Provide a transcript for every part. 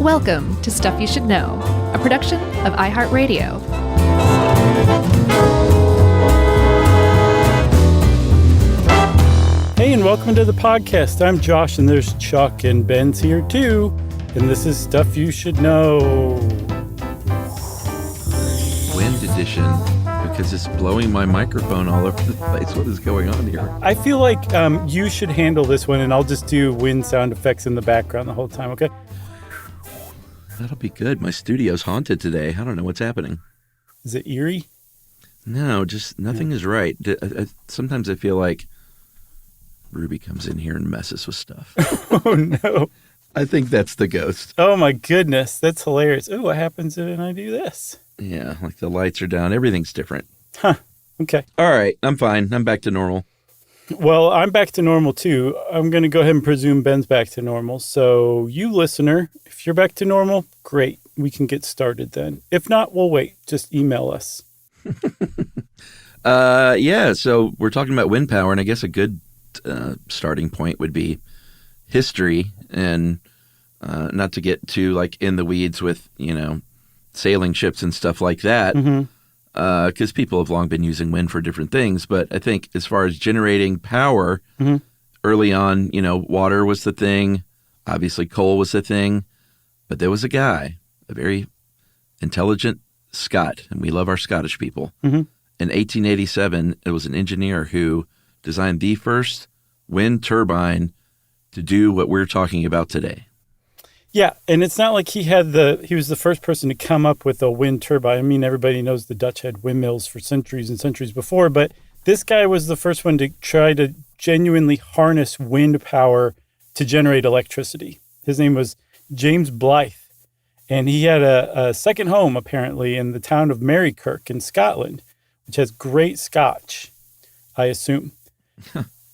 Welcome to Stuff You Should Know, a production of iHeartRadio. Hey, and welcome to the podcast. I'm Josh, and there's Chuck, and Ben's here too. And this is Stuff You Should Know. Wind edition, because it's blowing my microphone all over the place. What is going on here? I feel like you should handle this one, and I'll just do wind sound effects in the background the whole time, okay? That'll be good. My studio's haunted today. I don't know what's happening. Is it eerie? No, just nothing is right. Sometimes I feel like Ruby comes in here and messes with stuff. Oh, no. I think that's the ghost. Oh, my goodness. That's hilarious. Oh, what happens when I do this? Yeah, like the lights are down. Everything's different. Huh. Okay. All right. I'm fine. I'm back to normal. Well, I'm back to normal, too. I'm going to go ahead and presume Ben's back to normal. So you, listener, if you're back to normal, great. We can get started then. If not, we'll wait. Just email us. Yeah, so we're talking about wind power, and I guess a good starting point would be history, and not to get too like in the weeds with, sailing ships and stuff like that, because people have long been using wind for different things. But I think as far as generating power, early on, water was the thing. Obviously, coal was the thing. But there was a guy, a very intelligent Scot, and we love our Scottish people. In 1887, it was an engineer who designed the first wind turbine to do what we're talking about today. Yeah, and it's not like he was the first person to come up with a wind turbine. I mean, everybody knows the Dutch had windmills for centuries and centuries before, but this guy was the first one to try to genuinely harness wind power to generate electricity. His name was James Blythe, and he had a second home, apparently, in the town of Marykirk in Scotland, which has great Scotch, I assume.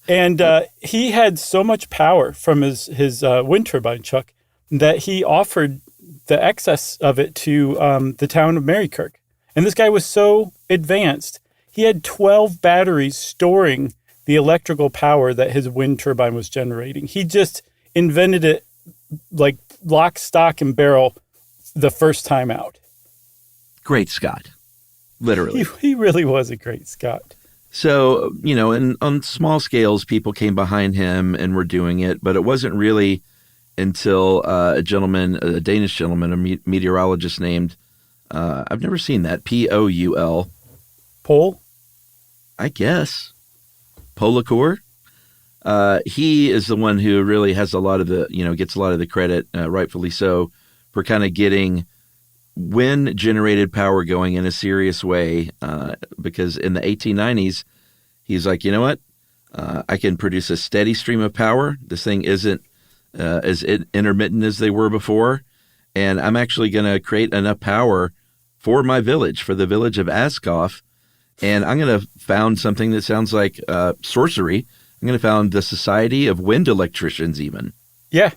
And he had so much power from his wind turbine, Chuck, that he offered the excess of it to the town of Marykirk. And this guy was so advanced, he had 12 batteries storing the electrical power that his wind turbine was generating. He just invented it like lock, stock, and barrel the first time out. Great Scot, literally. He really was a great Scot. So, and on small scales, people came behind him and were doing it, but it wasn't really until a Danish gentleman, a meteorologist named, I've never seen that, Poul. Pole? I guess. Poulacour. He is the one who really has a lot of the, gets a lot of the credit, rightfully so, for kind of getting wind-generated power going in a serious way, because in the 1890s, he's like, you know what? I can produce a steady stream of power. This thing isn't as intermittent as they were before, and I'm actually going to create enough power for my village, for the village of Ascough, and I'm going to found something that sounds like sorcery. I'm going to found the Society of Wind Electricians even. Yeah,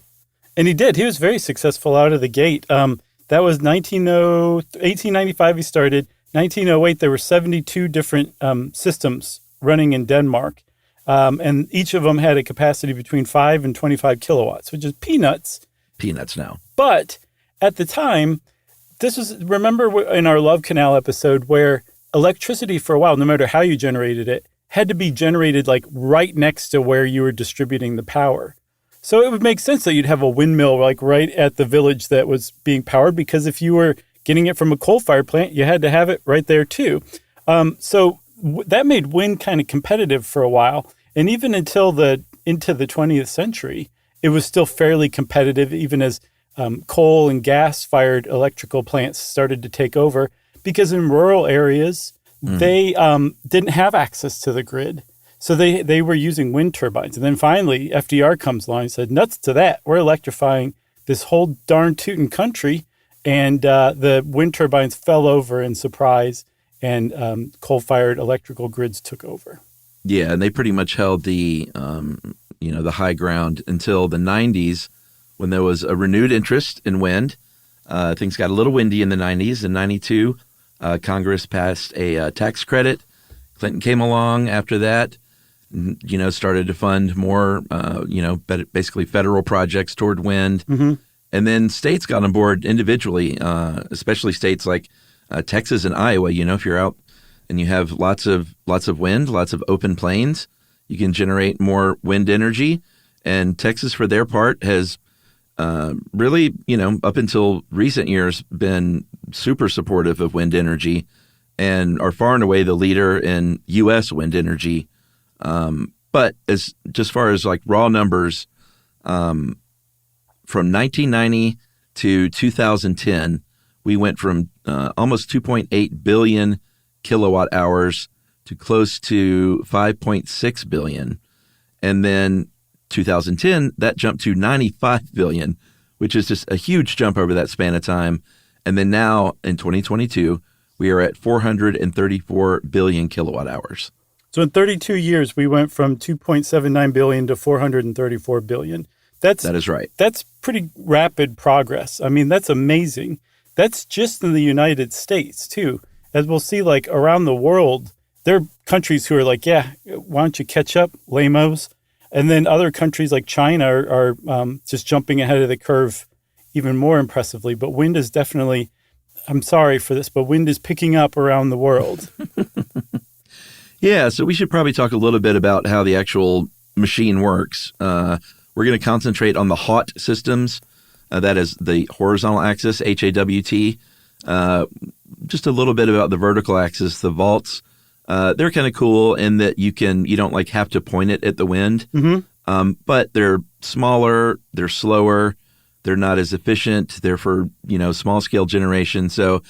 and he did. He was very successful out of the gate. That was 1895 he started. 1908, there were 72 different systems running in Denmark. And each of them had a capacity between 5 and 25 kilowatts, which is peanuts. Peanuts now. But at the time, remember in our Love Canal episode where electricity for a while, no matter how you generated it, had to be generated like right next to where you were distributing the power. So it would make sense that you'd have a windmill like right at the village that was being powered, because if you were getting it from a coal-fired plant, you had to have it right there too. So that made wind kind of competitive for a while. And even into the 20th century, it was still fairly competitive, even as coal and gas-fired electrical plants started to take over, because in rural areas, they didn't have access to the grid. So they were using wind turbines. And then finally, FDR comes along and said, nuts to that. We're electrifying this whole darn tootin' country. And the wind turbines fell over in surprise, and coal-fired electrical grids took over. Yeah, and they pretty much held the high ground until the 90s, when there was a renewed interest in wind. Things got a little windy in the 90s. In 92, Congress passed a tax credit. Clinton came along after that, started to fund more, basically federal projects toward wind. And then states got on board individually, especially states like Texas and Iowa. If you're out and you have lots of wind, lots of open plains, you can generate more wind energy. And Texas, for their part, has really, up until recent years, been super supportive of wind energy and are far and away the leader in U.S. wind energy. But as just far as like raw numbers, from 1990 to 2010, we went from almost 2.8 billion kilowatt hours to close to 5.6 billion. And then 2010, that jumped to 95 billion, which is just a huge jump over that span of time. And then now in 2022, we are at 434 billion kilowatt hours. So in 32 years, we went from 2.79 billion to 434 billion. That is right. That's pretty rapid progress. I mean, that's amazing. That's just in the United States, too. As we'll see, like around the world, there are countries who are like, yeah, why don't you catch up, lamos? And then other countries like China are just jumping ahead of the curve even more impressively. But wind is definitely, I'm sorry for this, but wind is picking up around the world. Yeah, so we should probably talk a little bit about how the actual machine works. We're going to concentrate on the HAWT systems. That is the horizontal axis, HAWT. Just a little bit about the vertical axis, the vaults. They're kind of cool in that you don't like have to point it at the wind. Mm-hmm. But they're smaller, they're slower, they're not as efficient. They're for, small scale generation. So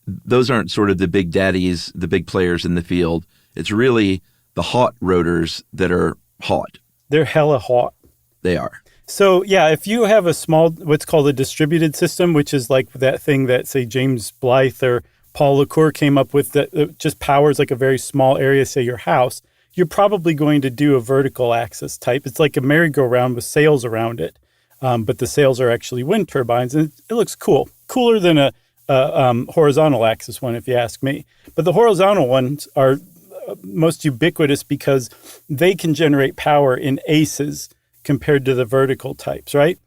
those aren't sort of the big daddies, the big players in the field. It's really the HAWT rotors that are hot. They're hella hot. They are. So, yeah, if you have a small, what's called a distributed system, which is like that thing that, say, James Blythe or Paul LaCour came up with that just powers like a very small area, say your house, you're probably going to do a vertical axis type. It's like a merry-go-round with sails around it, but the sails are actually wind turbines, and it looks cool. Cooler than a horizontal axis one, if you ask me. But the horizontal ones are most ubiquitous because they can generate power in aces compared to the vertical types, right?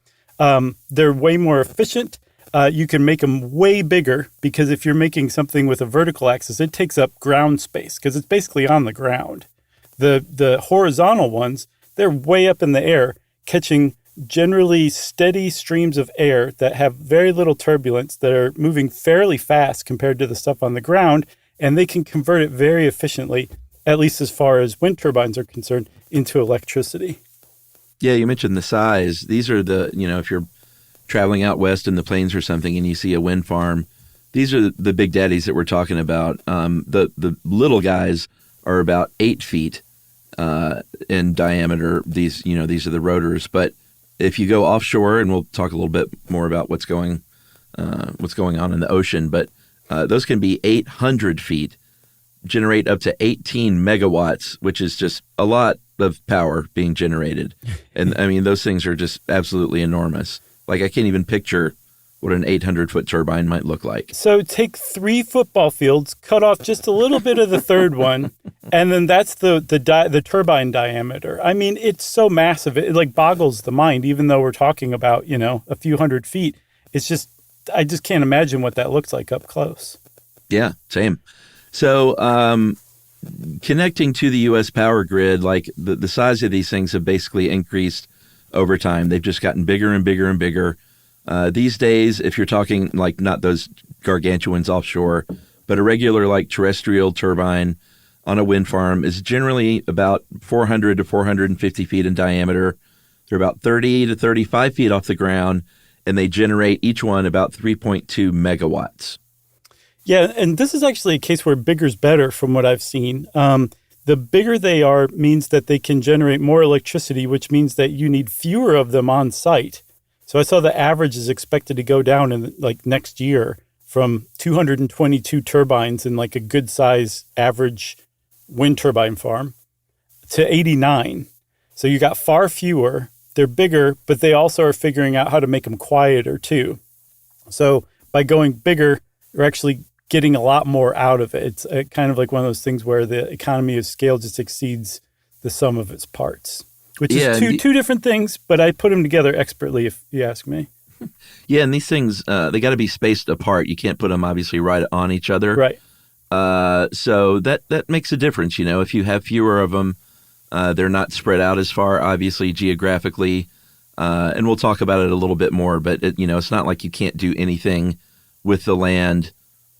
They're way more efficient. You can make them way bigger because if you're making something with a vertical axis, it takes up ground space because it's basically on the ground. The horizontal ones, they're way up in the air, catching generally steady streams of air that have very little turbulence, that are moving fairly fast compared to the stuff on the ground, and they can convert it very efficiently, at least as far as wind turbines are concerned, into electricity. Yeah, you mentioned the size. These are the, if you're traveling out west in the plains or something and you see a wind farm, these are the big daddies that we're talking about. The little guys are about 8 feet in diameter. These are the rotors. But if you go offshore, and we'll talk a little bit more about what's going on in the ocean, but those can be 800 feet, generate up to 18 megawatts, which is just a lot of power being generated. And I mean, those things are just absolutely enormous. Like, I can't even picture what an 800-foot turbine might look like. So take 3 football fields, cut off just a little bit of the third one, and then that's the turbine diameter. I mean, it's so massive. It like boggles the mind, even though we're talking about, a few hundred feet. It's just, I just can't imagine what that looks like up close. Yeah, same. So connecting to the U.S. power grid, like the size of these things have basically increased over time. They've just gotten bigger and bigger and bigger. These days, if you're talking like not those gargantuans offshore, but a regular like terrestrial turbine on a wind farm is generally about 400 to 450 feet in diameter. They're about 30 to 35 feet off the ground, and they generate each one about 3.2 megawatts. Yeah, and this is actually a case where bigger's better from what I've seen. The bigger they are means that they can generate more electricity, which means that you need fewer of them on site. So I saw the average is expected to go down in like next year from 222 turbines in like a good size average wind turbine farm to 89. So you got far fewer. They're bigger, but they also are figuring out how to make them quieter too. So by going bigger, you're actually getting a lot more out of it. It's kind of like one of those things where the economy of scale just exceeds the sum of its parts, which is two different things, but I put them together expertly, if you ask me. Yeah, and these things, they got to be spaced apart. You can't put them obviously right on each other. Right. So that makes a difference. If you have fewer of them, they're not spread out as far, obviously, geographically. And we'll talk about it a little bit more, but it's not like you can't do anything with the land.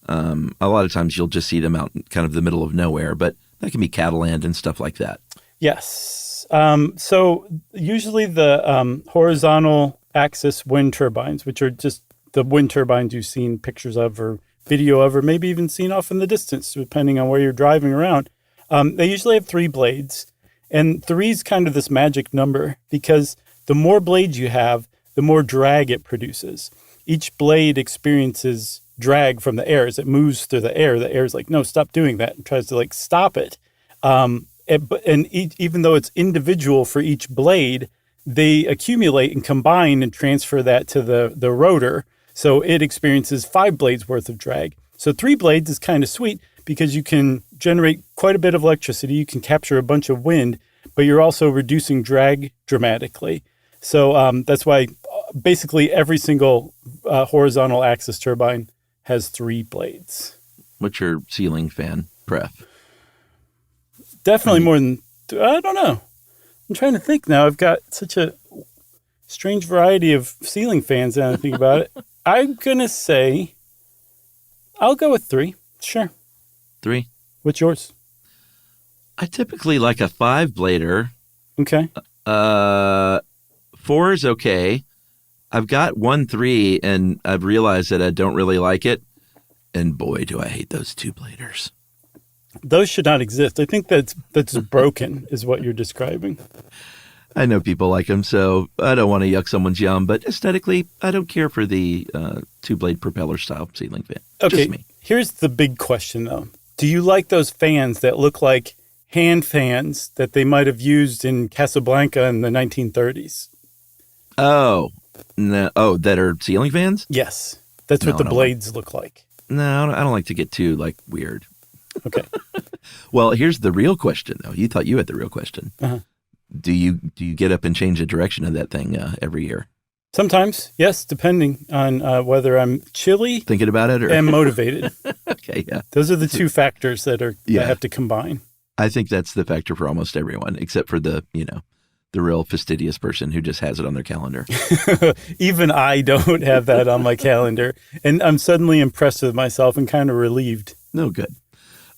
A lot of times you'll just see them out in kind of the middle of nowhere, but that can be cattle land and stuff like that. Yes. So usually the horizontal axis wind turbines, which are just the wind turbines you've seen pictures of or video of, or maybe even seen off in the distance, depending on where you're driving around, they usually have 3 blades. And 3 is kind of this magic number because the more blades you have, the more drag it produces. Each blade experiences drag from the air as it moves through the air. The air is like, no, stop doing that, and tries to stop it. Even though it's individual for each blade, they accumulate and combine and transfer that to the rotor. So it experiences 5 blades worth of drag. So 3 blades is kind of sweet because you can generate quite a bit of electricity. You can capture a bunch of wind, but you're also reducing drag dramatically. So that's why basically every single horizontal axis turbine has 3 blades. What's your ceiling fan pref? Definitely more than, I don't know. I'm trying to think now. I've got such a strange variety of ceiling fans now that I think about it. I'm going to say, I'll go with 3. Sure. 3? What's yours? I typically like a 5-blader. Okay. 4 is okay. I've got 1 3, and I've realized that I don't really like it. And boy, do I hate those 2-bladers. Those should not exist. I think that's broken is what you're describing. I know people like them, so I don't want to yuck someone's yum, but aesthetically, I don't care for the 2-blade propeller style ceiling fan. Okay, Just me. Here's the big question, though. Do you like those fans that look like hand fans that they might have used in Casablanca in the 1930s? Oh, no. Oh, that are ceiling fans? Yes. That's what the blades look like. No, I don't like to get too, weird. Okay. Well, here's the real question, though. You thought you had the real question. Uh-huh. Do you get up and change the direction of that thing every year? Sometimes, yes, depending on whether I'm chilly Thinking about it? and motivated. Okay, yeah. Those are the 2 factors that have to combine. I think that's the factor for almost everyone, except for the real fastidious person who just has it on their calendar. Even I don't have that on my calendar. And I'm suddenly impressed with myself and kind of relieved. No, good.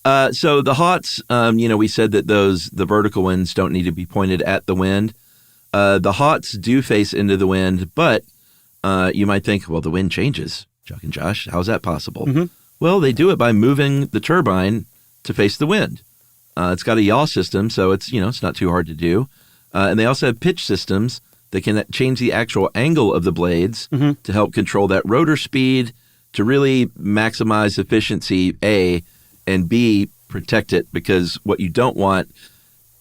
So the hots, we said that the vertical winds don't need to be pointed at the wind. The hots do face into the wind, but you might think, well, the wind changes. Chuck and Josh, how's that possible? Mm-hmm. Well, they do it by moving the turbine to face the wind. It's got a yaw system, so it's not too hard to do. And they also have pitch systems that can change the actual angle of the blades to help control that rotor speed to really maximize efficiency, A, and B, protect it, because what you don't want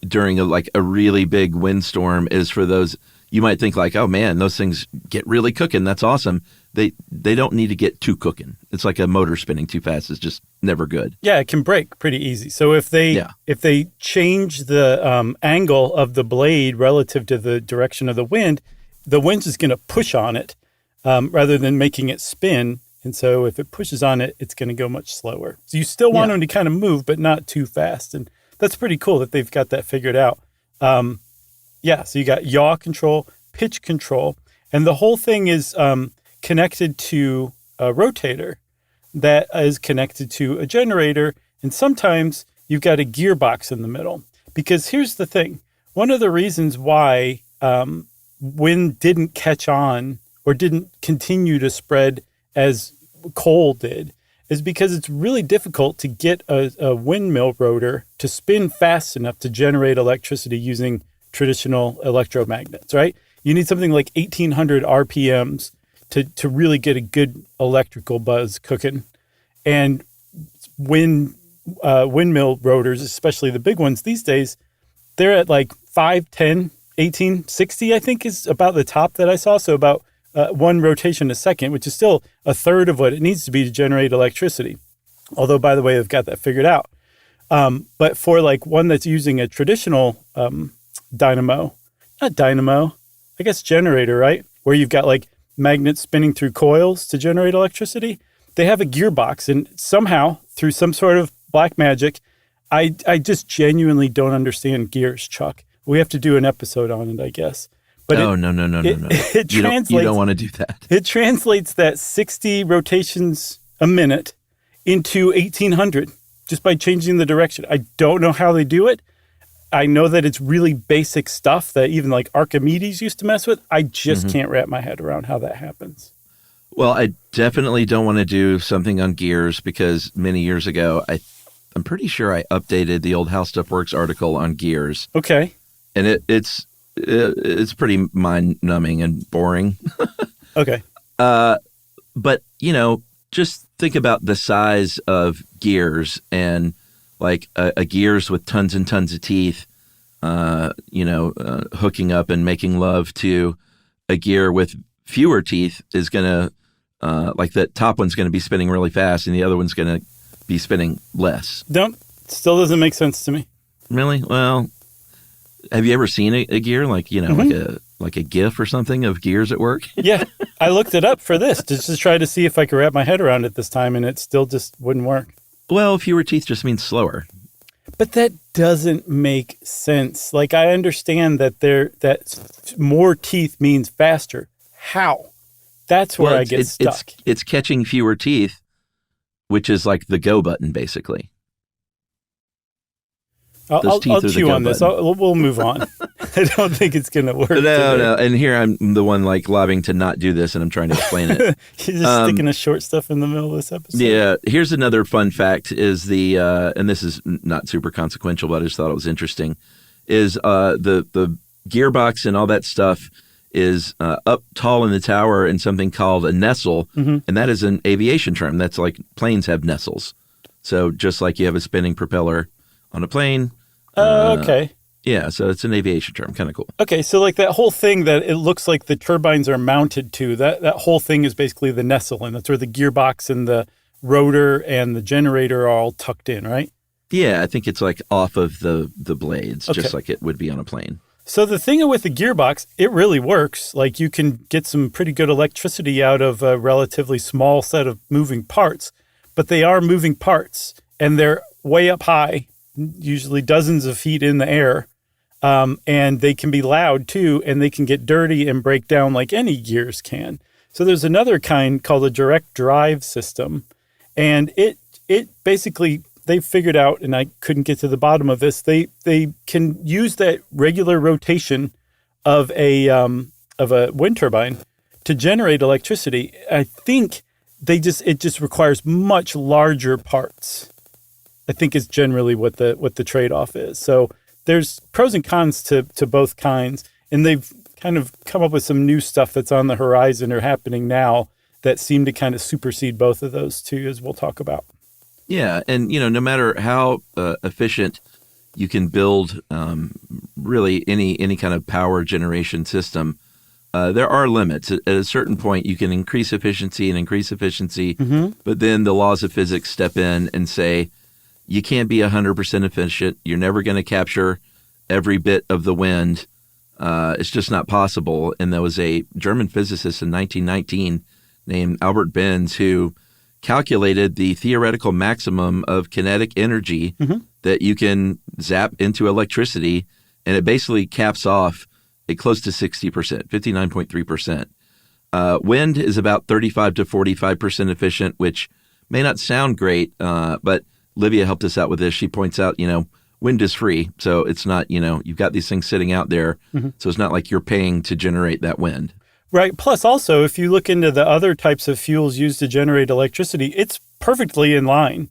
during a really big windstorm is for those, you might think oh man, those things get really cooking. That's awesome. They don't need to get too cooking. It's like a motor spinning too fast. It's just never good. Yeah, it can break pretty easy. So if they change the angle of the blade relative to the direction of the wind is going to push on it rather than making it spin. And so if it pushes on it, it's going to go much slower. So you still want them to kind of move, but not too fast. And that's pretty cool that they've got that figured out. So you got yaw control, pitch control, and the whole thing is connected to a rotator that is connected to a generator. And sometimes you've got a gearbox in the middle. Because here's the thing. One of the reasons why wind didn't catch on or didn't continue to spread as coal did is because it's really difficult to get a windmill rotor to spin fast enough to generate electricity using traditional electromagnets, right? You need something like 1,800 RPMs to really get a good electrical buzz cooking. And windmill rotors, especially the big ones these days, they're at 5, 10, 18, 60, I think is about the top that I saw. So about 1 rotation a second, which is still a third of what it needs to be to generate electricity. Although, by the way, they've got that figured out. But for one that's using a traditional generator, right? Where you've got magnets spinning through coils to generate electricity. They have a gearbox, and somehow, through some sort of black magic, I just genuinely don't understand gears, Chuck. We have to do an episode on it, I guess. But no. It translates. You don't want to do that. It translates that 60 rotations a minute into 1,800 just by changing the direction. I don't know how they do it. I know that it's really basic stuff that even like Archimedes used to mess with. I just can't wrap my head around how that happens. Well, I definitely don't want to do something on gears because many years ago, I'm pretty sure I updated the old How Stuff Works article on gears. Okay. And it's pretty mind-numbing and boring. Okay. But, just think about the size of gears and like a gears with tons and tons of teeth, hooking up and making love to a gear with fewer teeth is going to, like the top one's going to be spinning really fast and the other one's going to be spinning less. Still doesn't make sense to me. Really? Well, have you ever seen a gear like a GIF or something of gears at work? Yeah, I looked it up for this just to try to see if I could wrap my head around it this time, and it still just wouldn't work. Well, fewer teeth just means slower. But that doesn't make sense. Like, I understand that more teeth means faster. How? That's where I get stuck. It's catching fewer teeth, which is like the go button, basically. I'll chew on this. We'll move on. I don't think it's going to work. No. And here I'm the one like lobbing to not do this, and I'm trying to explain it. You're just sticking a short stuff in the middle of this episode. Yeah. Here's another fun fact is and this is not super consequential, but I just thought it was interesting, is the gearbox and all that stuff is up tall in the tower in something called a nacelle, and that is an aviation term. That's like planes have nacelles. So just like you have a spinning propeller on a plane. Okay. Yeah, so it's an aviation term. Kind of cool. Okay, so like that whole thing that it looks like the turbines are mounted to, that whole thing is basically the nacelle, and that's where the gearbox and the rotor and the generator are all tucked in, right? Yeah, I think it's like off of the blades, Okay. just like it would be on a plane. So the thing with the gearbox, it really works. Like you can get some pretty good electricity out of a relatively small set of moving parts, but they are moving parts, and they're way up high, usually dozens of feet in the air. And they can be loud too, and they can get dirty and break down like any gears can. So there's another kind called a direct drive system. And it basically, they figured out, and I couldn't get to the bottom of this, they can use that regular rotation of a wind turbine to generate electricity. I think it just requires much larger parts. I think is generally what the trade-off is. So there's pros and cons to both kinds, and they've kind of come up with some new stuff that's on the horizon or happening now that seem to kind of supersede both of those two, as we'll talk about. Yeah, and no matter how efficient you can build really any kind of power generation system, there are limits. At a certain point, you can increase efficiency, but then the laws of physics step in and say, you can't be 100% efficient. You're never going to capture every bit of the wind. It's just not possible. And there was a German physicist in 1919 named Albert Benz who calculated the theoretical maximum of kinetic energy that you can zap into electricity, and it basically caps off at close to 60%, 59.3%. Wind is about 35 to 45% efficient, which may not sound great, but Livia helped us out with this. She points out, wind is free. So it's not, you've got these things sitting out there. So it's not like you're paying to generate that wind. Right. Plus, also, if you look into the other types of fuels used to generate electricity, it's perfectly in line.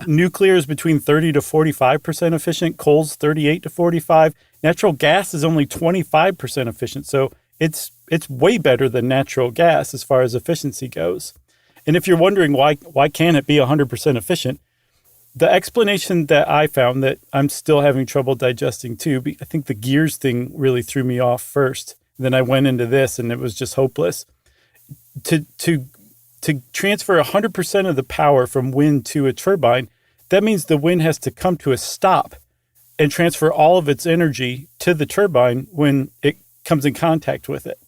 Nuclear is between 30 to 45% efficient. Coal's 38 to 45. Natural gas is only 25% efficient. So it's way better than natural gas as far as efficiency goes. And if you're wondering why can't it be 100% efficient, the explanation that I found that I'm still having trouble digesting too, I think the gears thing really threw me off first. Then I went into this and it was just hopeless. To transfer 100% of the power from wind to a turbine, that means the wind has to come to a stop and transfer all of its energy to the turbine when it comes in contact with it.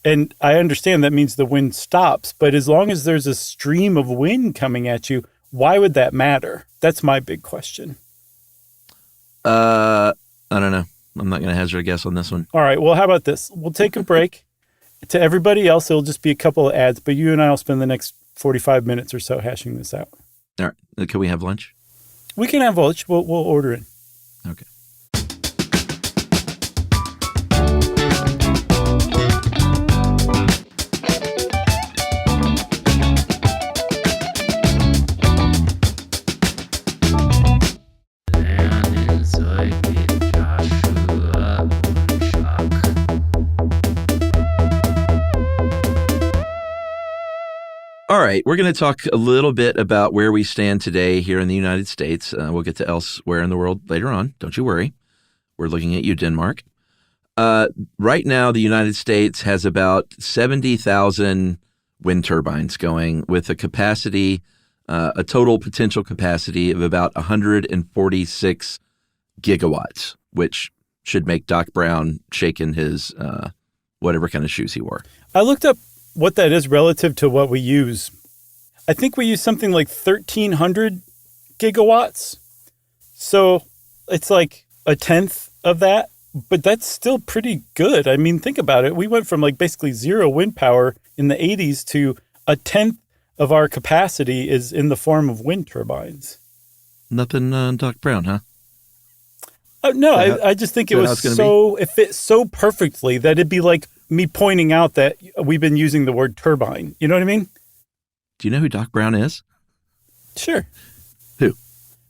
And I understand that means the wind stops, but as long as there's a stream of wind coming at you, why would that matter? That's my big question. I don't know. I'm not going to hazard a guess on this one. All right. Well, how about this? We'll take a break. To everybody else, it'll just be a couple of ads, but you and I will spend the next 45 minutes or so hashing this out. All right. Can we have lunch? We can have lunch. We'll order it. Okay. All right, we're going to talk a little bit about where we stand today here in the United States. We'll get to elsewhere in the world later on. Don't you worry. We're looking at you, Denmark. Right now, the United States has about 70,000 wind turbines going with a capacity, a total potential capacity of about 146 gigawatts, which should make Doc Brown shake in his whatever kind of shoes he wore. I looked up what that is relative to what we use. I think we use something like 1,300 gigawatts. So it's like a tenth of that, but that's still pretty good. I mean, think about it. We went from like basically zero wind power in the 80s to a tenth of our capacity is in the form of wind turbines. Nothing Doc Brown, huh? No, I just think it fit so perfectly that it'd be like me pointing out that we've been using the word turbine. You know what I mean? Do you know who Doc Brown is? Sure. Who?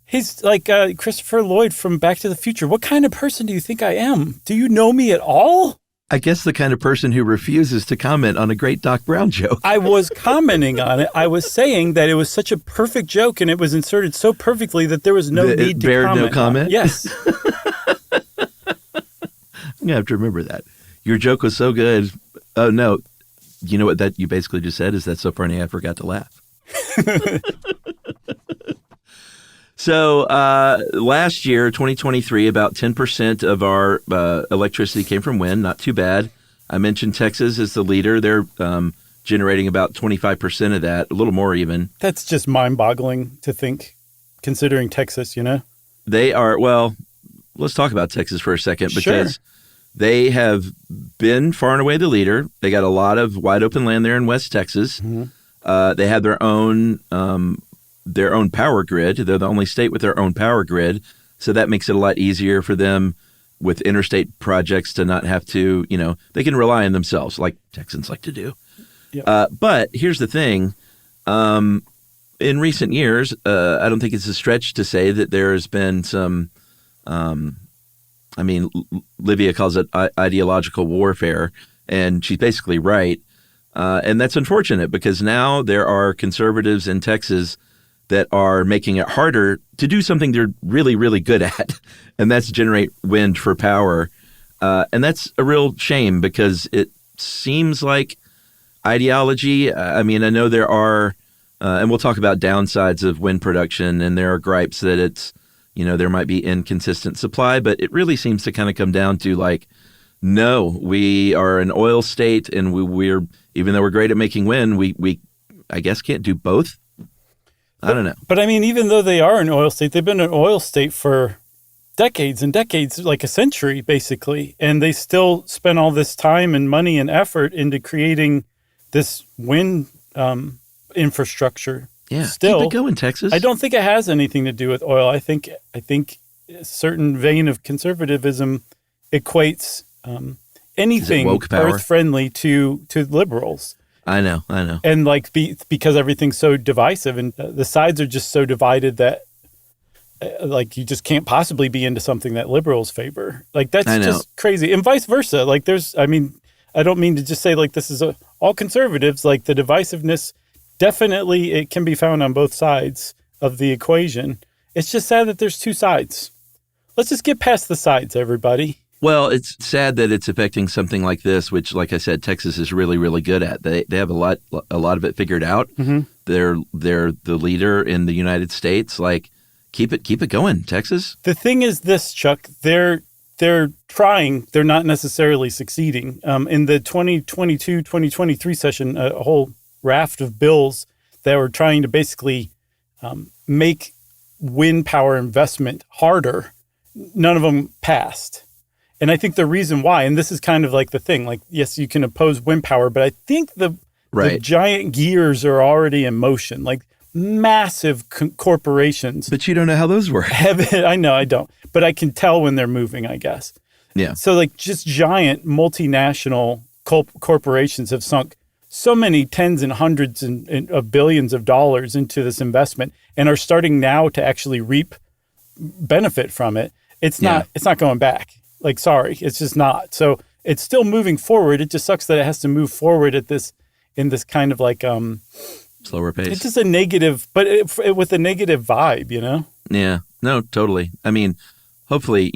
He's like Christopher Lloyd from Back to the Future. What kind of person do you think I am? Do you know me at all? I guess the kind of person who refuses to comment on a great Doc Brown joke. I was commenting on it. I was saying that it was such a perfect joke and it was inserted so perfectly that there was no need to comment. No comment? Yes. I'm going to have to remember that. Your joke was so good. Oh, no. You know what that you basically just said is that's so funny I forgot to laugh. So last year, 2023, about 10% of our electricity came from wind. Not too bad. I mentioned Texas is the leader. They're generating about 25% of that, a little more even. That's just mind-boggling to think, considering Texas, you know? They are, well, let's talk about Texas for a second because they have been far and away the leader. They got a lot of wide open land there in West Texas. Mm-hmm. They have their own power grid. They're the only state with their own power grid. So that makes it a lot easier for them with interstate projects to not have to, they can rely on themselves like Texans like to do. Yep. But here's the thing. In recent years, I don't think it's a stretch to say that there has been some, Livia calls it ideological warfare, and she's basically right. And that's unfortunate because now there are conservatives in Texas that are making it harder to do something they're really, really good at, and that's generate wind for power. And that's a real shame because it seems like ideology. I know there are, and we'll talk about downsides of wind production, and there are gripes that it's, there might be inconsistent supply, but it really seems to kind of come down to like, no, we are an oil state, and we're even though we're great at making wind, we I guess can't do both. I don't know. But even though they are an oil state, they've been an oil state for decades and decades, like a century, basically. And they still spend all this time and money and effort into creating this wind infrastructure. Yeah, still, keep it going, Texas. I don't think it has anything to do with oil. I think a certain vein of conservatism equates anything earth-friendly to liberals. I know. And because everything's so divisive and the sides are just so divided that you just can't possibly be into something that liberals favor. That's just crazy. And vice versa. I don't mean to just say this is all conservatives. The divisiveness, definitely it can be found on both sides of the equation. It's just sad that there's two sides. Let's just get past the sides, everybody. Well, it's sad that it's affecting something like this, which, like I said, Texas is really, really good at. They have a lot of it figured out. Mm-hmm. They're the leader in the United States. Keep it going, Texas. The thing is this, Chuck, they're they're trying, they're not necessarily succeeding. In the 2022-2023 session, a whole raft of bills that were trying to basically make wind power investment harder, none of them passed. And I think the reason why, and this is kind of like the thing, like, yes, you can oppose wind power, but I think the giant gears are already in motion, like massive corporations. But you don't know how those work. I know, I don't. But I can tell when they're moving, I guess. Yeah. So like just giant multinational corporations have sunk so many tens and hundreds of billions of dollars into this investment and are starting now to actually reap benefit from it. It's not going back. Like, sorry, it's just not. So it's still moving forward. It just sucks that it has to move forward in this kind of like slower pace. It's just a negative, but with a negative vibe, you know? Yeah. No, totally. I mean, hopefully,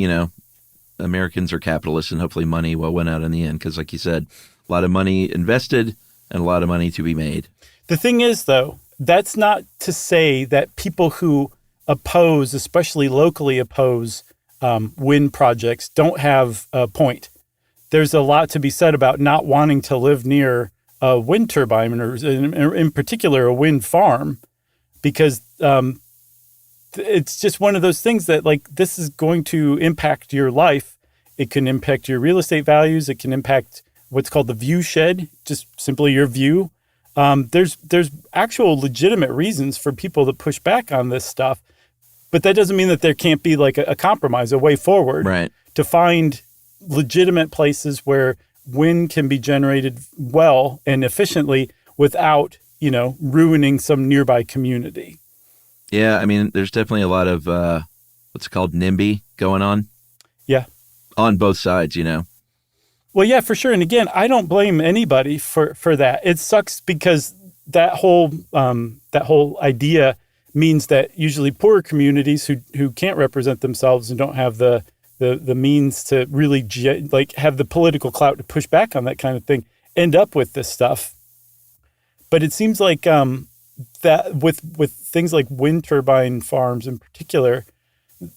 Americans are capitalists and hopefully money will win out in the end because, like you said, a lot of money invested and a lot of money to be made. The thing is, though, that's not to say that people who oppose, especially locally oppose wind projects, don't have a point. There's a lot to be said about not wanting to live near a wind turbine or in particular a wind farm because it's just one of those things that like this is going to impact your life. It can impact your real estate values. It can impact what's called the view shed, just simply your view. There's actual legitimate reasons for people to push back on this stuff, but that doesn't mean that there can't be like a compromise, a way forward, right, to find legitimate places where wind can be generated well and efficiently without, ruining some nearby community. Yeah, I mean, there's definitely a lot of what's called NIMBY going on. Yeah. On both sides, Well, yeah, for sure. And again, I don't blame anybody for that. It sucks because that whole idea means that usually poorer communities who can't represent themselves and don't have the means to really have the political clout to push back on that kind of thing end up with this stuff. But it seems like that with things like wind turbine farms in particular,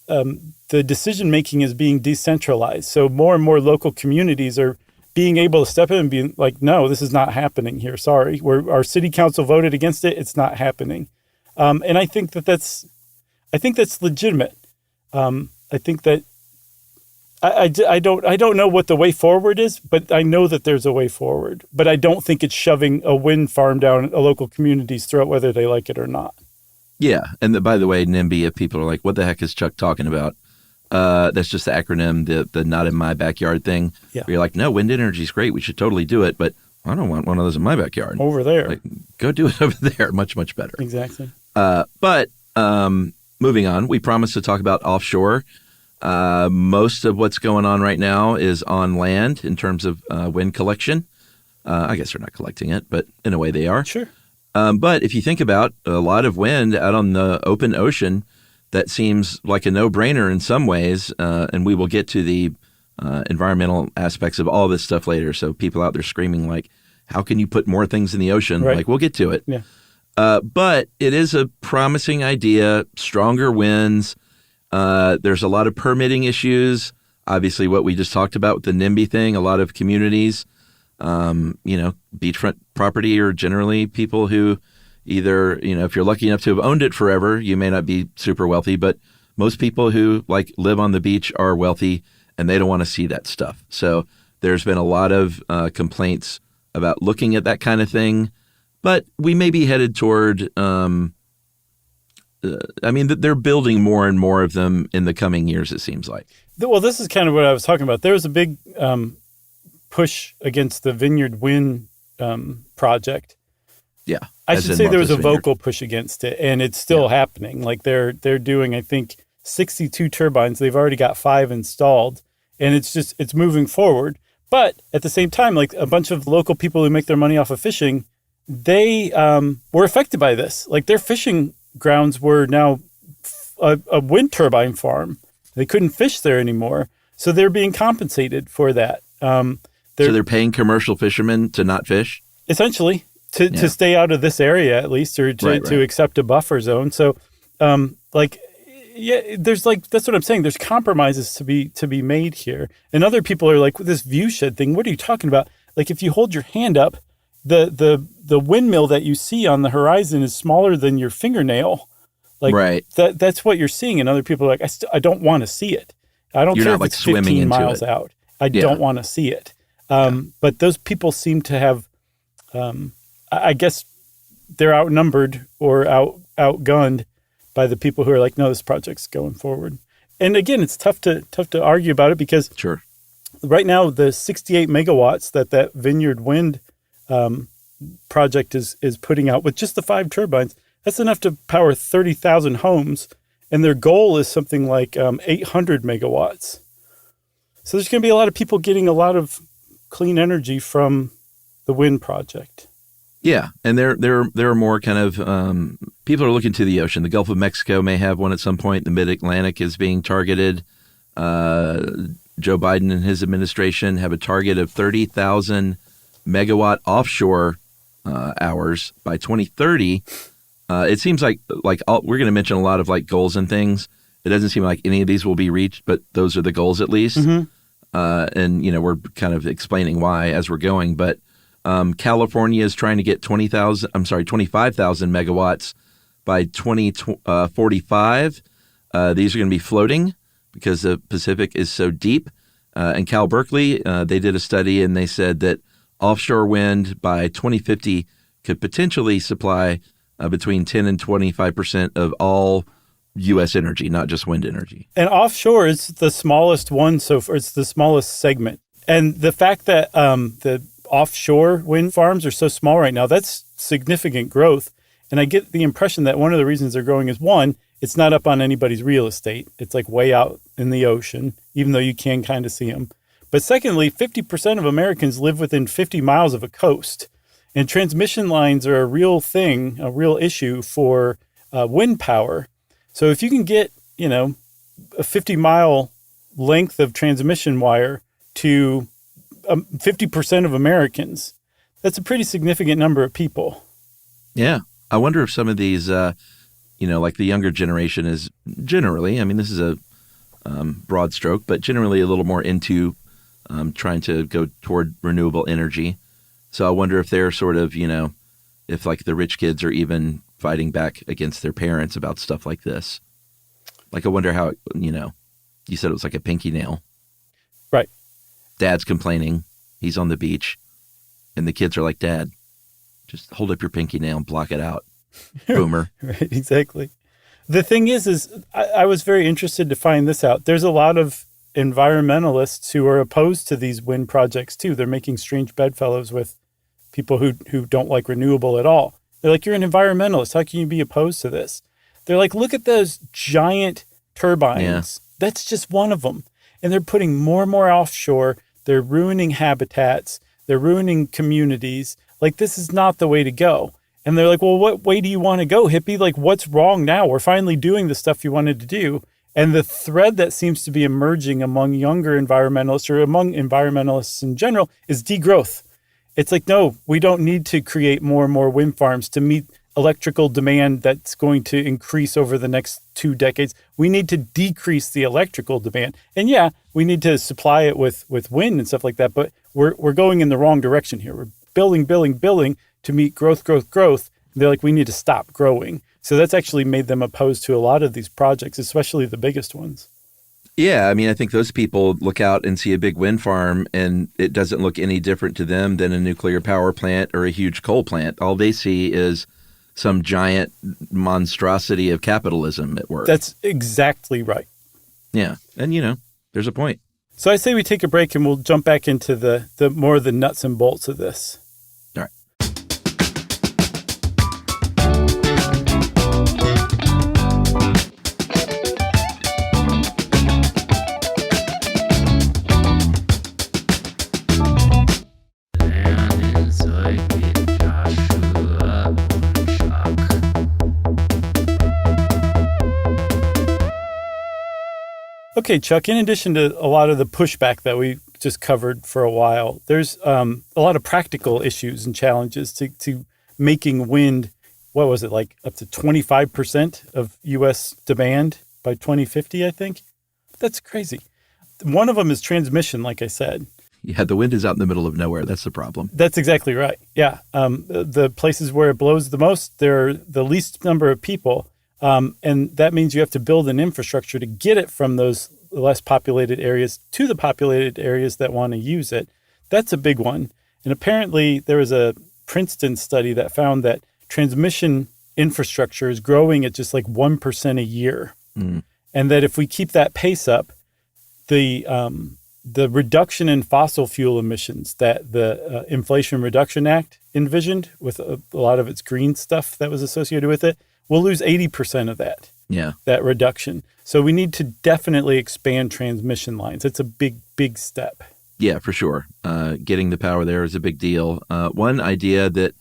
the decision making is being decentralized. So more and more local communities are being able to step in and be like, no, this is not happening here. Sorry, our city council voted against it. It's not happening. And I think that's legitimate. I think that I don't know what the way forward is, but I know that there's a way forward. But I don't think it's shoving a wind farm down a local community's throat, whether they like it or not. Yeah. And by the way, NIMBY, if people are like, what the heck is Chuck talking about? That's just the acronym, the not in my backyard thing. Yeah. Where you're like, no, wind energy is great. We should totally do it. But I don't want one of those in my backyard. Over there. Like, go do it over there. Much, much better. Exactly. But moving on, we promised to talk about offshore. Most of what's going on right now is on land in terms of wind collection. I guess they're not collecting it, but in a way they are. Sure. But if you think about a lot of wind out on the open ocean, that seems like a no-brainer in some ways, and we will get to the environmental aspects of all this stuff later. So people out there screaming like, how can you put more things in the ocean? Right. Like, we'll get to it. Yeah. But it is a promising idea, stronger winds. There's a lot of permitting issues. Obviously, what we just talked about with the NIMBY thing, a lot of communities, beachfront property are generally people who either, if you're lucky enough to have owned it forever, you may not be super wealthy, but most people who live on the beach are wealthy and they don't want to see that stuff. So there's been a lot of complaints about looking at that kind of thing, but we may be headed toward, they're building more and more of them in the coming years, it seems like. Well, this is kind of what I was talking about. There was a big push against the Vineyard Wind project. Yeah. I should say there was a vocal push against it, and it's still happening. Like they're doing, I think, 62 turbines. They've already got 5 installed, and it's moving forward. But at the same time, like a bunch of local people who make their money off of fishing, they were affected by this. Like their fishing grounds were now a wind turbine farm. They couldn't fish there anymore, so they're being compensated for that. So they're paying commercial fishermen to not fish? Essentially, to stay out of this area at least, or to accept a buffer zone. So, Yeah, there's like, that's what I'm saying. There's compromises to be made here. And other people are like, this view shed thing, what are you talking about? Like, if you hold your hand up, the windmill that you see on the horizon is smaller than your fingernail. Like, right. That's what you're seeing. And other people are like, I don't want to see it. I don't You're care not if like it's swimming 15 into miles it. out. I don't want to see it. But those people seem to have, I guess they're outnumbered or outgunned by the people who are like, no, this project's going forward. And again, it's tough to argue about it because Sure. right now the 68 megawatts that Vineyard Wind project is putting out with just the 5 turbines, that's enough to power 30,000 homes. And their goal is something like 800 megawatts. So there's going to be a lot of people getting a lot of clean energy from the wind project. Yeah, and there are more kind of people are looking to the ocean. The Gulf of Mexico may have one at some point. The Mid-Atlantic is being targeted. Joe Biden and his administration have a target of 30,000 megawatt offshore hours by 2030. It seems like we're going to mention a lot of like goals and things. It doesn't seem like any of these will be reached, but those are the goals at least. Mm-hmm. And we're kind of explaining why as we're going, but. California is trying to get 25,000 megawatts by 2045. These are going to be floating because the Pacific is so deep. And Cal Berkeley, they did a study and they said that offshore wind by 2050 could potentially supply between 10 and 25% of all U.S. energy, not just wind energy. And offshore is the smallest one, so it's the smallest segment. And the fact that the offshore wind farms are so small right now, that's significant growth. And I get the impression that one of the reasons they're growing is, one, it's not up on anybody's real estate. It's like way out in the ocean, even though you can kind of see them. But secondly, 50% of Americans live within 50 miles of a coast. And transmission lines are a real thing, a real issue for wind power. So if you can get, a 50-mile length of transmission wire to 50% of Americans, that's a pretty significant number of people. Yeah. I wonder if some of these, like the younger generation is generally, this is a broad stroke, but generally a little more into trying to go toward renewable energy. So I wonder if they're sort of, if like the rich kids are even fighting back against their parents about stuff like this. Like I wonder how, you said it was like a pinky nail. Right. Dad's complaining. He's on the beach. And the kids are like, Dad, just hold up your pinky nail and block it out. Boomer. Right, exactly. The thing is I was very interested to find this out. There's a lot of environmentalists who are opposed to these wind projects too. They're making strange bedfellows with people who don't like renewable at all. They're like, you're an environmentalist. How can you be opposed to this? They're like, look at those giant turbines. Yeah. That's just one of them. And they're putting more and more offshore. They're ruining habitats. They're ruining communities. Like, this is not the way to go. And they're like, well, what way do you want to go, hippie? Like, what's wrong now? We're finally doing the stuff you wanted to do. And the thread that seems to be emerging among younger environmentalists or among environmentalists in general is degrowth. It's like, no, we don't need to create more and more wind farms to meet electrical demand that's going to increase over the next 2 decades. We need to decrease the electrical demand. And yeah, we need to supply it with wind and stuff like that, but we're going in the wrong direction here. We're building to meet growth. And they're like, we need to stop growing. So that's actually made them opposed to a lot of these projects, especially the biggest ones. Yeah, I think those people look out and see a big wind farm and it doesn't look any different to them than a nuclear power plant or a huge coal plant. All they see is some giant monstrosity of capitalism at work. That's exactly right. Yeah. And, there's a point. So I say we take a break and we'll jump back into the more of the nuts and bolts of this. All right. Okay, Chuck, in addition to a lot of the pushback that we just covered for a while, there's a lot of practical issues and challenges to making wind, what was it, like up to 25% of U.S. demand? by 2050, I think. That's crazy. One of them is transmission, like I said. Yeah, the wind is out in the middle of nowhere. That's the problem. That's exactly right. Yeah. The places where it blows the most, there are the least number of people. And that means you have to build an infrastructure to get it from those less populated areas to the populated areas that want to use it. That's a big one. And apparently there was a Princeton study that found that transmission infrastructure is growing at just like 1% a year. And that if we keep that pace up, the reduction in fossil fuel emissions that the Inflation Reduction Act envisioned with a lot of its green stuff that was associated with it, we'll lose 80% of that. Yeah. That reduction. So we need to definitely expand transmission lines. It's a big, big step. Yeah, for sure. Getting the power there is a big deal. One idea that,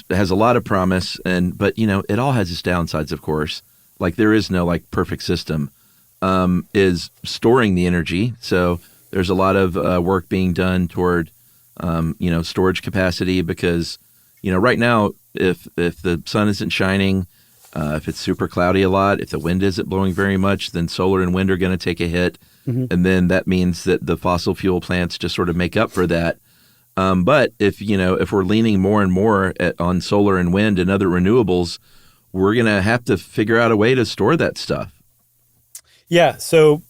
has a lot of promise, but it all has its downsides, of course. Like there is no like perfect system. Is storing the energy. So there's a lot of work being done toward, storage capacity because, right now, if the sun isn't shining, if it's super cloudy a lot, if the wind isn't blowing very much, then solar and wind are going to take a hit. And then that means that the fossil fuel plants just sort of make up for that. But if we're leaning more and more on solar and wind and other renewables, we're going to have to figure out a way to store that stuff. Yeah. So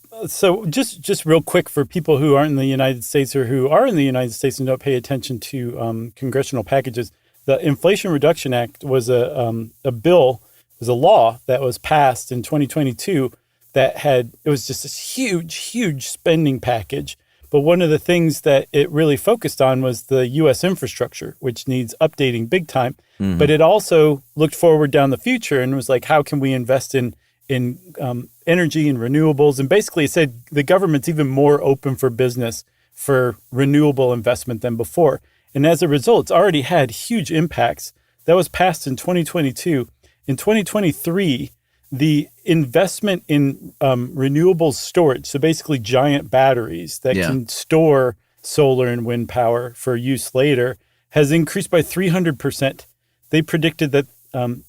just real quick for people who aren't in the United States or who are in the United States and don't pay attention to congressional packages, the Inflation Reduction Act was a bill, was a law that was passed in 2022 it was just this huge, huge spending package. But one of the things that it really focused on was the U.S. infrastructure, which needs updating big time. But it also looked forward down the future and was like, how can we invest in energy and renewables? And basically it said the government's even more open for business for renewable investment than before. And as a result, it's already had huge impacts. That was passed in 2022. In 2023, the investment in renewables storage, so basically giant batteries that can store solar and wind power for use later, has increased by 300%. They predicted that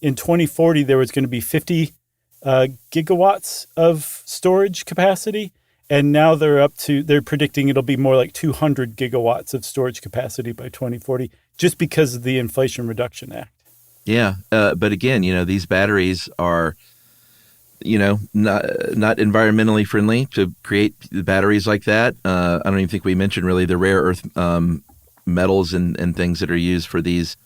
in 2040, there was going to be 50 gigawatts of storage capacity. And now they're predicting it'll be more like 200 gigawatts of storage capacity by 2040, just because of the Inflation Reduction Act. Yeah. But again, these batteries are, not environmentally friendly to create batteries like that. I don't even think we mentioned really the rare earth metals and things that are used for the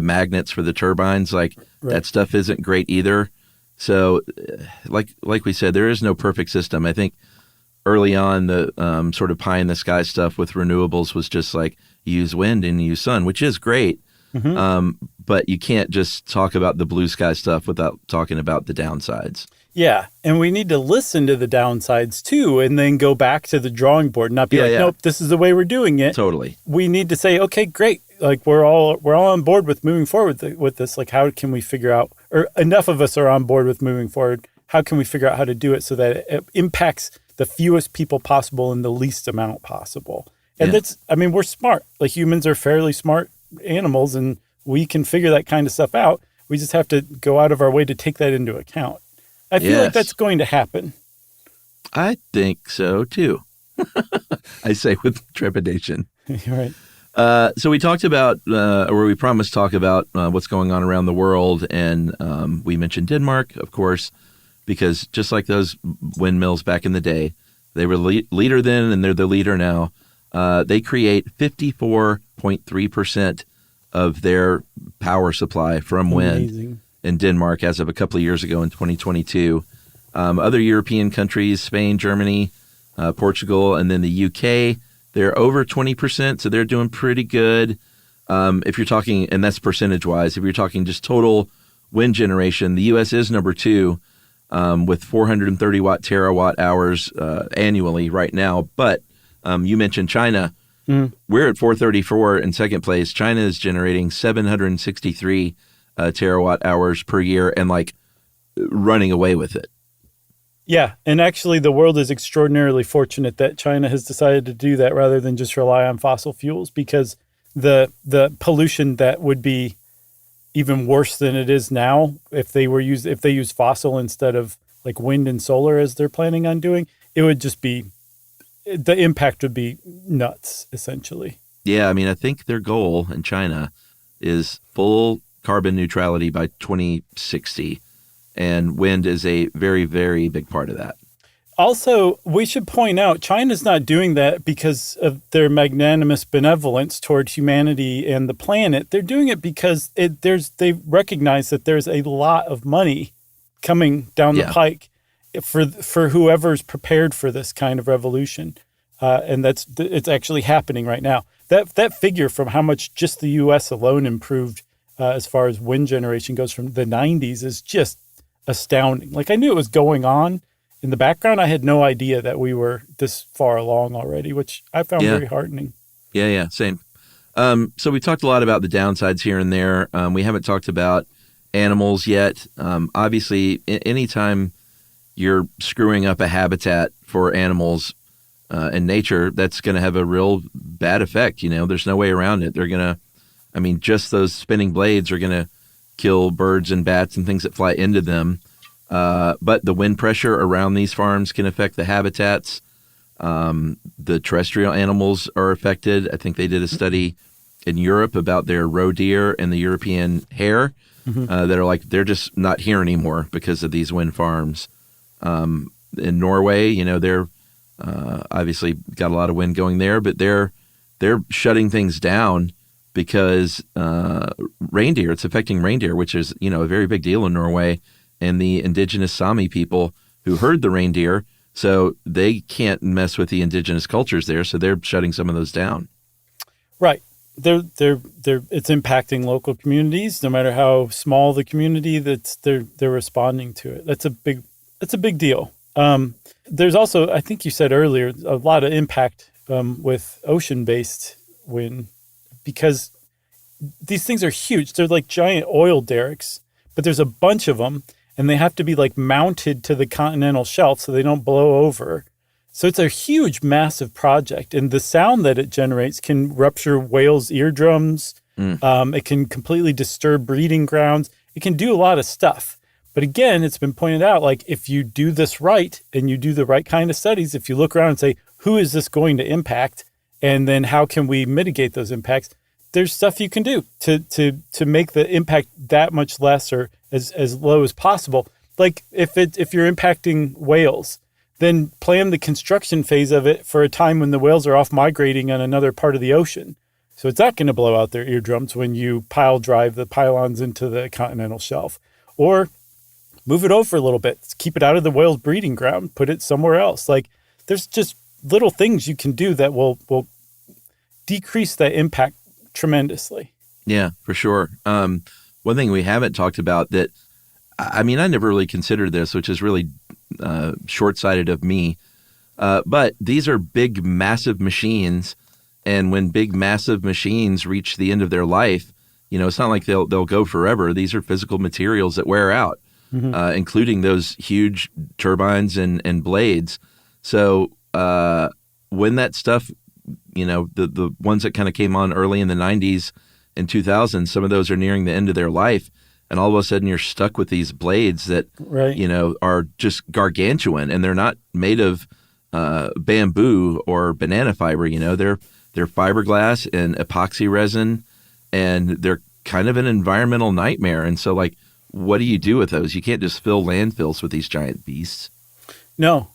magnets for the turbines. Like that stuff isn't great either. So like we said, there is no perfect system. I think early on the sort of pie in the sky stuff with renewables was just like you use wind and you use sun, which is great. But you can't just talk about the blue sky stuff without talking about the downsides. Yeah. And we need to listen to the downsides too, and then go back to the drawing board and not be nope, this is the way we're doing it. Totally. We need to say, okay, great. Like we're all on board with moving forward with this. Like how can we figure out, or enough of us are on board with moving forward. How can we figure out how to do it so that it impacts the fewest people possible in the least amount possible? And we're smart. Like humans are fairly smart animals and we can figure that kind of stuff out. We just have to go out of our way to take that into account. I feel like that's going to happen. I think so too. I say with trepidation. Right. So we talked about, or we promised to talk about what's going on around the world. And we mentioned Denmark, of course, because just like those windmills back in the day, they were leader then and they're the leader now. They create 54.3% of their power supply from wind in Denmark as of a couple of years ago in 2022. Other European countries, Spain, Germany, Portugal, and then the UK, they're over 20%, so they're doing pretty good. If you're talking, and that's percentage-wise, if you're talking just total wind generation, the U.S. is number 2 with 430 terawatt hours annually right now. But you mentioned China. We're at 434 in second place. China is generating 763 terawatt hours per year and like running away with it. Yeah. And actually the world is extraordinarily fortunate that China has decided to do that rather than just rely on fossil fuels, because the pollution that would be even worse than it is now if they use fossil instead of like wind and solar as they're planning on doing, it would just be, the impact would be nuts, essentially. Yeah, I mean, I think their goal in China is full carbon neutrality by 2060, and wind is a very, very big part of that. Also, we should point out, China's not doing that because of their magnanimous benevolence toward humanity and the planet. They're doing it because they recognize that there's a lot of money coming down the pike for whoever's prepared for this kind of revolution. And it's actually happening right now. That figure from how much just the U.S. alone improved as far as wind generation goes from the 90s is just astounding. Like, I knew it was going on in the background. I had no idea that we were this far along already, which I found very heartening. Yeah, same. So we talked a lot about the downsides here and there. We haven't talked about animals yet. Obviously, anytime you're screwing up a habitat for animals in nature, that's going to have a real bad effect. There's no way around it. They're going to, just those spinning blades are going to kill birds and bats and things that fly into them. But the wind pressure around these farms can affect the habitats. The terrestrial animals are affected. I think they did a study in Europe about their roe deer and the European hare that are like, they're just not here anymore because of these wind farms. In Norway, they're obviously got a lot of wind going there, but they're shutting things down because reindeer, it's affecting reindeer, which is, a very big deal in Norway. And the indigenous Sami people who herd the reindeer, so they can't mess with the indigenous cultures there, so they're shutting some of those down. Right. It's impacting local communities, no matter how small the community. They're responding to it. That's a big deal. There's also, I think you said earlier, a lot of impact with ocean-based wind, because these things are huge. They're like giant oil derricks, but there's a bunch of them. And they have to be like mounted to the continental shelf so they don't blow over. So it's a huge, massive project. And the sound that it generates can rupture whales' eardrums. It can completely disturb breeding grounds. It can do a lot of stuff. But again, it's been pointed out, like, if you do this right and you do the right kind of studies, if you look around and say, who is this going to impact? And then how can we mitigate those impacts? There's stuff you can do to make the impact that much less or as low as possible. Like if you're impacting whales, then plan the construction phase of it for a time when the whales are off migrating on another part of the ocean. So it's not going to blow out their eardrums when you pile drive the pylons into the continental shelf. Or move it over a little bit. Keep it out of the whale's breeding ground. Put it somewhere else. Like, there's just little things you can do that will decrease that impact tremendously. Yeah, for sure. One thing we haven't talked about that, I never really considered this, which is really short-sighted of me, but these are big, massive machines, and when big, massive machines reach the end of their life, it's not like they'll go forever. These are physical materials that wear out, including those huge turbines and blades. So when that stuff, the ones that kind of came on early in the 90s and 2000s, some of those are nearing the end of their life. And all of a sudden you're stuck with these blades that, are just gargantuan, and they're not made of bamboo or banana fiber. They're fiberglass and epoxy resin, and they're kind of an environmental nightmare. And so, like, what do you do with those? You can't just fill landfills with these giant beasts. No.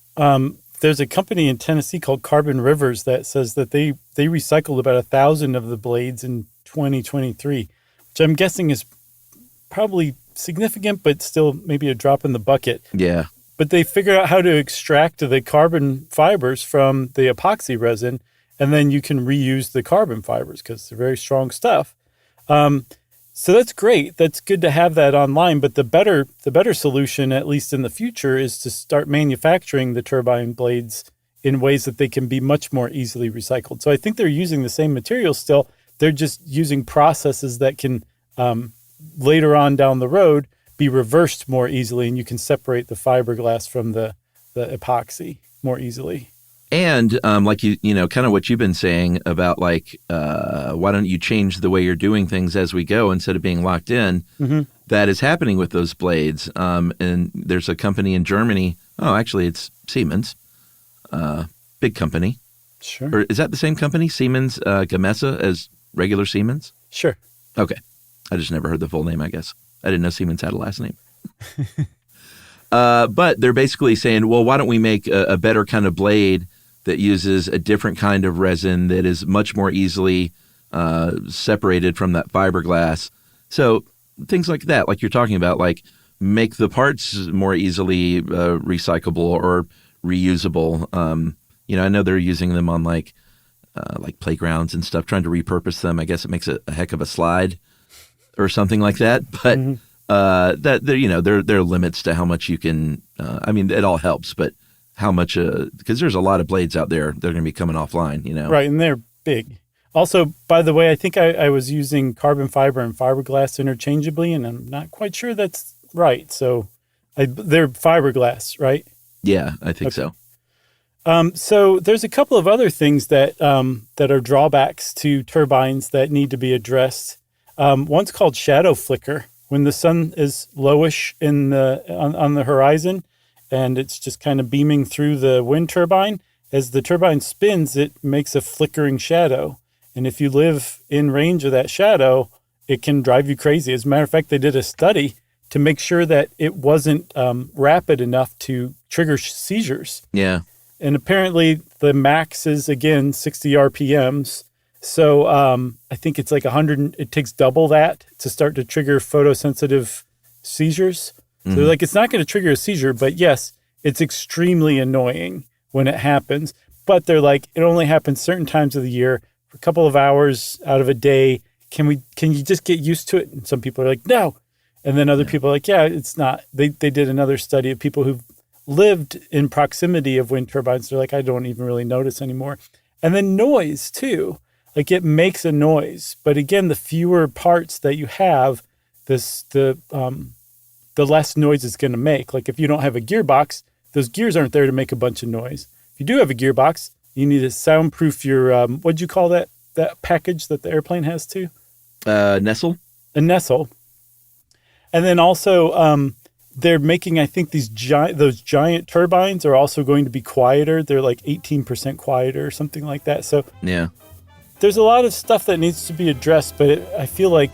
There's a company in Tennessee called Carbon Rivers that says that they recycled about 1,000 of the blades in 2023, which I'm guessing is probably significant, but still maybe a drop in the bucket. Yeah. But they figured out how to extract the carbon fibers from the epoxy resin, and then you can reuse the carbon fibers because they're very strong stuff. So that's great. That's good to have that online. But the better solution, at least in the future, is to start manufacturing the turbine blades in ways that they can be much more easily recycled. So I think they're using the same materials still. They're just using processes that can later on down the road be reversed more easily, and you can separate the fiberglass from the epoxy more easily. And like kind of what you've been saying about, like, why don't you change the way you're doing things as we go instead of being locked in? Mm-hmm. that is happening with those blades. And there's a company in Germany. Oh, actually, it's Siemens, big company. Sure. Or is that the same company, Siemens Gamesa, as regular Siemens? Sure. Okay. I just never heard the full name, I guess. I didn't know Siemens had a last name. But they're basically saying, well, why don't we make a better kind of blade that uses a different kind of resin that is much more easily separated from that fiberglass. So things like that, like you're talking about, like make the parts more easily recyclable or reusable. I know they're using them on like playgrounds and stuff, trying to repurpose them. I guess it makes a heck of a slide or something like that. But that there are limits to how much you can. It all helps, but how much? Because there's a lot of blades out there that are going to be coming offline. Right, and they're big. Also, by the way, I think I was using carbon fiber and fiberglass interchangeably, and I'm not quite sure that's right. So they're fiberglass, right? Yeah, I think so. So there's a couple of other things that are drawbacks to turbines that need to be addressed. One's called shadow flicker. When the sun is lowish on the horizon, and it's just kind of beaming through the wind turbine, as the turbine spins, it makes a flickering shadow. And if you live in range of that shadow, it can drive you crazy. As a matter of fact, they did a study to make sure that it wasn't rapid enough to trigger seizures. Yeah. And apparently the max is, again, 60 RPMs. So I think it's like 100. It takes double that to start to trigger photosensitive seizures. So they're like, it's not going to trigger a seizure, but yes, it's extremely annoying when it happens. But they're like, it only happens certain times of the year for a couple of hours out of a day. Can you just get used to it? And some people are like, no. And then other people are like, yeah, it's not. They did another study of people who've lived in proximity of wind turbines. They're like, I don't even really notice anymore. And then noise too. Like it makes a noise. But again, the fewer parts that you have, the less noise it's going to make. Like if you don't have a gearbox, those gears aren't there to make a bunch of noise. If you do have a gearbox, you need to soundproof your, what'd you call that package that the airplane has too? Nestle. A Nestle. And then also, they're making, I think those giant turbines are also going to be quieter. They're like 18% quieter or something like that. So yeah, there's a lot of stuff that needs to be addressed, but I feel like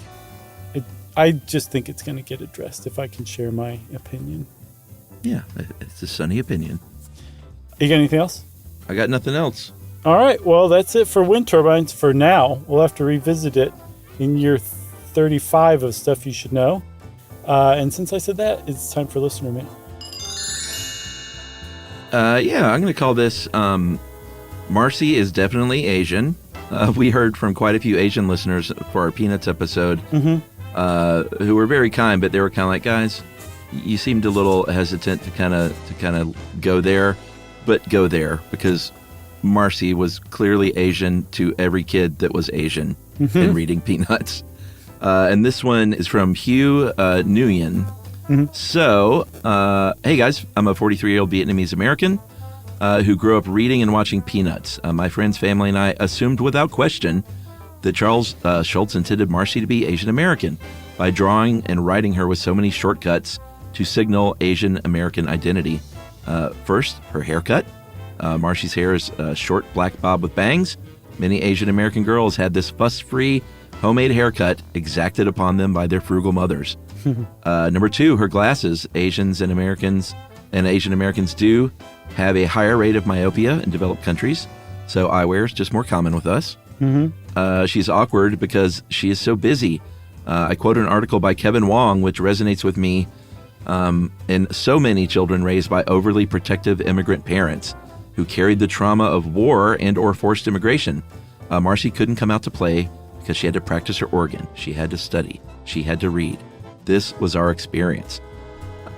I just think it's going to get addressed if I can share my opinion. Yeah, it's a sunny opinion. You got anything else? I got nothing else. All right. Well, that's it for wind turbines for now. We'll have to revisit it in year 35 of stuff you should know. And since I said that, it's time for listener mail. Yeah, I'm going to call this Marcy is definitely Asian. We heard from quite a few Asian listeners for our Peanuts episode who were very kind, but they were kind of like, guys, you seemed a little hesitant to kind of go there, but go there because Marcy was clearly Asian to every kid that was Asian in reading Peanuts. And this one is from Hugh Nguyen. So, hey guys, I'm a 43-year-old Vietnamese American who grew up reading and watching Peanuts. My friend's family and I assumed without question that Charles Schulz intended Marcy to be Asian American by drawing and writing her with so many shortcuts to signal Asian American identity. First, her haircut. Marcy's hair is a short black bob with bangs. Many Asian American girls had this fuss-free homemade haircut exacted upon them by their frugal mothers. Number two, her glasses. Asian Americans do have a higher rate of myopia in developed countries, so eyewear is just more common with us. She's awkward because she is so busy. I quote an article by Kevin Wong, which resonates with me, and so many children raised by overly protective immigrant parents who carried the trauma of war and or forced immigration. Marcy couldn't come out to play because she had to practice her organ. She had to study. She had to read. This was our experience.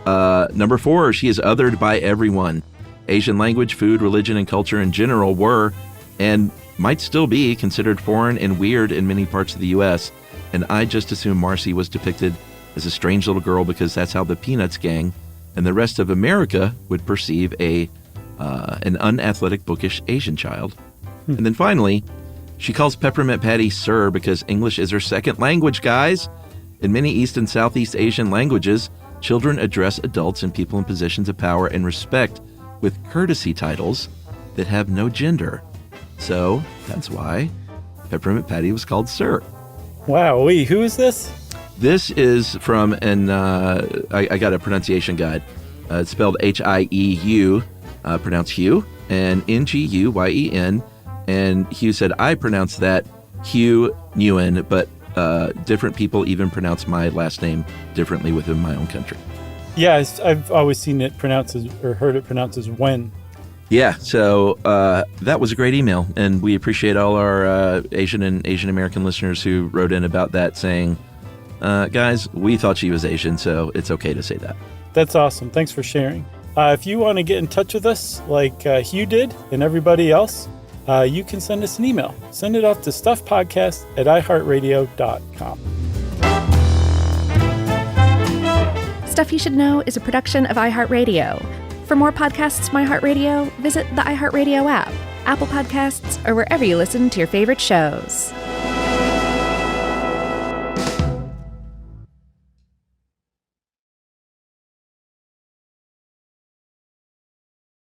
Number four, she is othered by everyone. Asian language, food, religion, and culture in general were, and might still be, considered foreign and weird in many parts of the U.S., and I just assumed Marcy was depicted as a strange little girl because that's how the Peanuts gang and the rest of America would perceive an unathletic, bookish Asian child. And then finally, she calls Peppermint Patty Sir because English is her second language, guys. In many East and Southeast Asian languages, children address adults and people in positions of power and respect with courtesy titles that have no gender. So that's why Peppermint Patty was called Sir. Wow, who is this? This is from I got a pronunciation guide. It's spelled H-I-E-U, pronounced Hugh, and N-G-U-Y-E-N. And Hugh said, I pronounce that Hugh Nguyen, but different people even pronounce my last name differently within my own country. Yeah, I've always seen it pronounced as, or heard it pronounced as Wen. Yeah, so that was a great email, and we appreciate all our Asian and Asian American listeners who wrote in about that, saying, guys, we thought she was Asian, so it's okay to say that. That's awesome. Thanks for sharing. If you want to get in touch with us like Hugh did and everybody else, you can send us an email. Send it off to stuffpodcast@iheartradio.com. Stuff You Should Know is a production of iHeartRadio. For more podcasts from iHeartRadio, visit the iHeartRadio app, Apple Podcasts, or wherever you listen to your favorite shows.